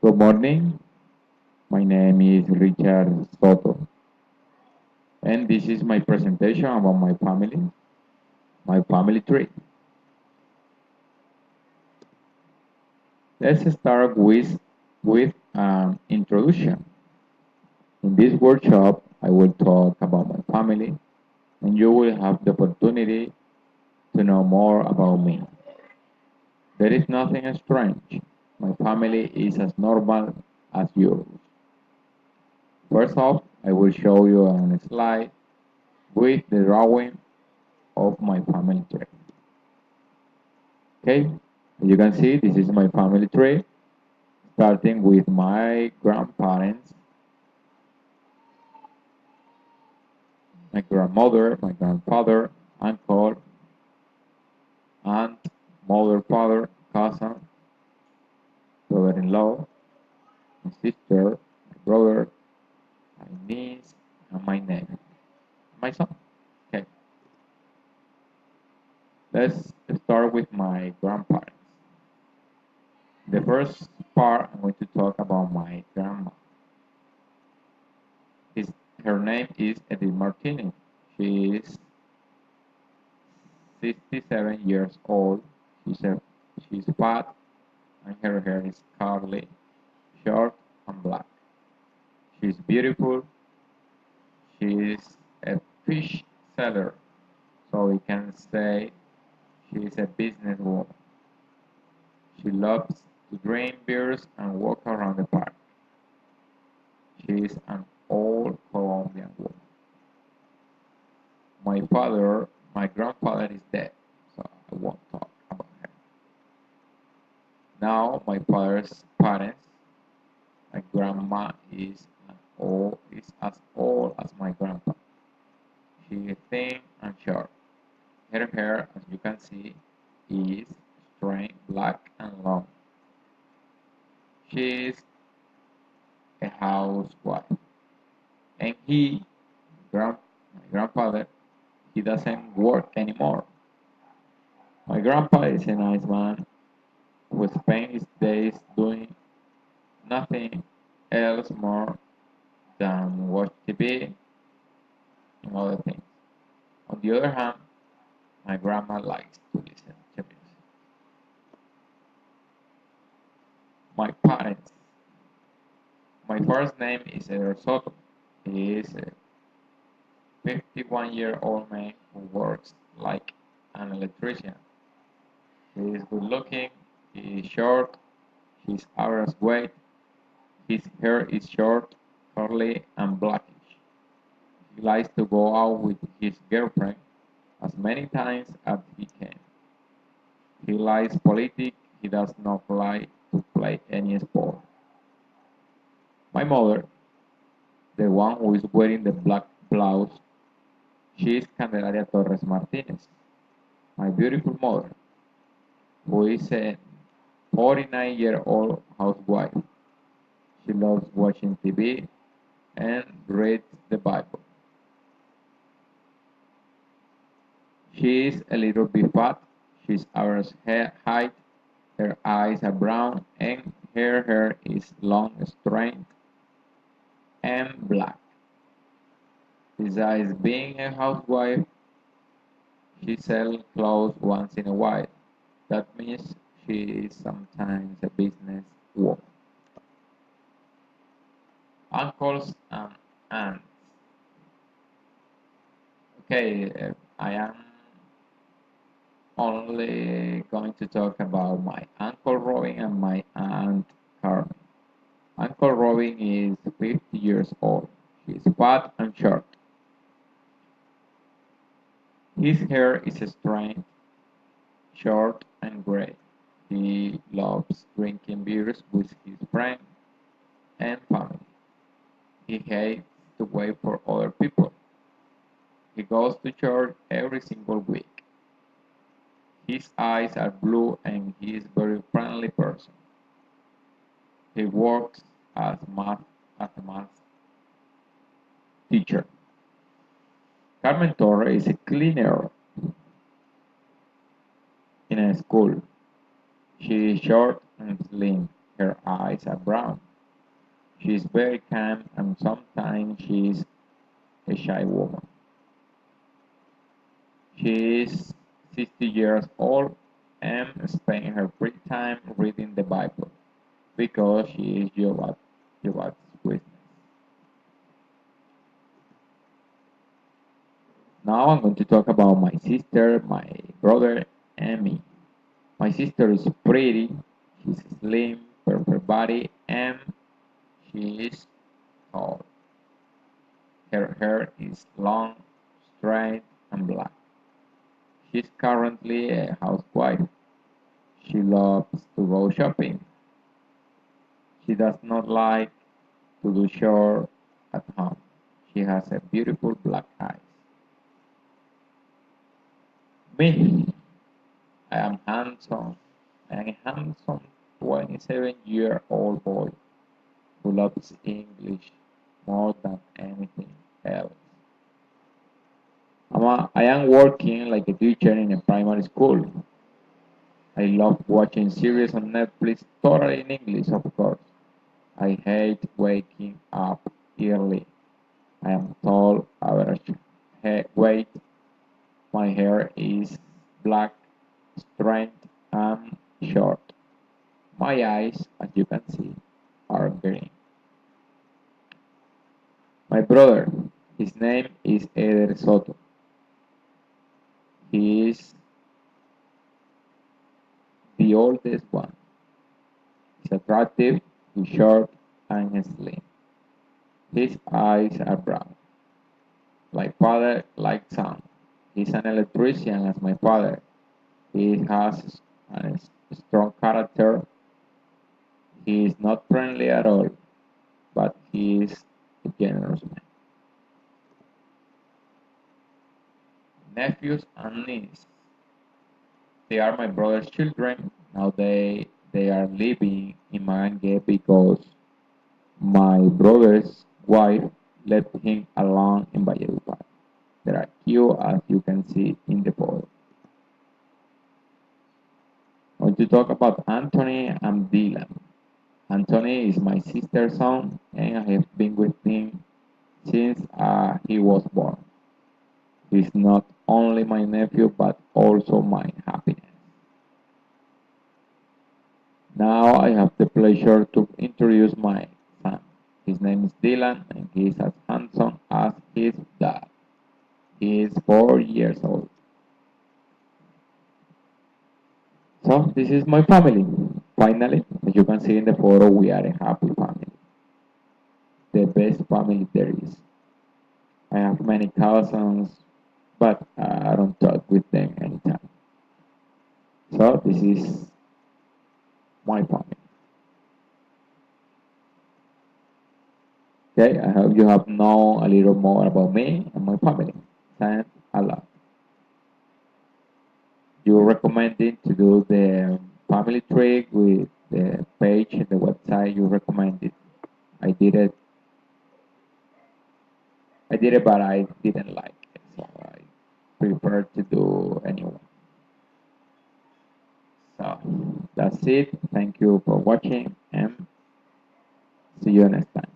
Good morning. My name is Richard Soto, and this is my presentation about my family tree. Let's start with an introduction. In this workshop, I will talk about my family, and you will have the opportunity to know more about me. There is nothing strange. My family is as normal as yours. First off, I will show you on a slide with the drawing of my family tree. Okay, as you can see, this is my family tree, starting with my grandparents, my grandmother, my grandfather, uncle, aunt, mother, father, cousin, brother-in-law, my sister, my brother, my niece, and my nephew, my son. Okay, let's start with my grandparents. The first part, I'm going to talk about my grandma. His, Her name is Edith Martinez. She is 67 years old. She's, a, she's fat and her hair is curly, short, and black. She's beautiful. She's a fish seller, so we can say she's a businesswoman. She loves to drink beers and walk around the park. She's an old Colombian woman. My grandfather is dead, so I won't talk about her. Now, my father's parents. My grandma is as old as my grandpa. She is thin and short. Her hair, as you can see, is straight, black, and long. She is a housewife. And my grandfather, he doesn't work anymore. My grandpa is a nice man who spends his days doing nothing else more than watch TV and other things. On the other hand, my grandma likes to listen to music. My parents. My first name is Eder Soto. He is a 51-year-old man who works like an electrician. He is good looking, he is short, his average weight, his hair is short, curly, and blackish. He likes to go out with his girlfriend as many times as he can. He likes politics, he does not like to play any sport. My mother, the one who is wearing the black blouse, she is Candelaria Torres Martinez, my beautiful mother, who is a 49-year-old housewife. She loves watching TV and reads the Bible. She is a little bit fat. She's average height. Her eyes are brown and her hair is long, straight, and black. Besides being a housewife, she sells clothes once in a while. That means she is sometimes a business woman. Uncles and aunts. Okay, I am only going to talk about my Uncle Robin and my Aunt Carmen. Uncle Robin is 50 years old. He's fat and short. His hair is straight, short, and gray. He loves drinking beers with his friends and family. He hates to wait for other people. He goes to church every single week. His eyes are blue and he is a very friendly person. He works as a math teacher. Carmen Torre is a cleaner in a school. She is short and slim. Her eyes are brown. She is very calm and sometimes she is a shy woman. She is 60 years old and spends her free time reading the Bible because she is Jehovah's Witness. Now I'm going to talk about my sister, my brother, and me. My sister is pretty, she's slim, perfect body, and she is tall. Her hair is long, straight, and black. She's currently a housewife. She loves to go shopping. She does not like to do chores at home. She has a beautiful black eyes. Me, I am handsome. I am a handsome 27-year-old boy who loves English more than anything else. I am working like a teacher in a primary school. I love watching series on Netflix totally in English, of course. I hate waking up early. I am tall, average weight. My hair is black, straight, and short. My eyes, as you can see, are green. My brother, his name is Eder Soto. He is the oldest one. He's attractive, he's short, and slim. His eyes are brown. Like father, like son. He's an electrician as my father. He has a strong character. He is not friendly at all, but he is a generous man. Nephews and nieces. They are my brother's children. Now they are living in Marange because my brother's wife left him alone in Valledupar. They are cute as you can see in the photo. I want to talk about Anthony and Dylan. Anthony is my sister's son and I have been with him since he was born. He's not only my nephew but also my happiness. Now I have the pleasure to introduce my son. His name is Dylan and he is as handsome as his dad. He is 4 years old. So this is my family. Finally, as you can see in the photo, we are a happy family. The best family there is. I have many cousins, but I don't talk with them anytime. So this is my family. Okay, I hope you have known a little more about me and my family. Thanks a lot. You recommended to do the family trick with the page and the website you recommended. I did it. I did it, but I didn't like it, so I prefer to do anyway. So that's it. Thank you for watching and see you next time.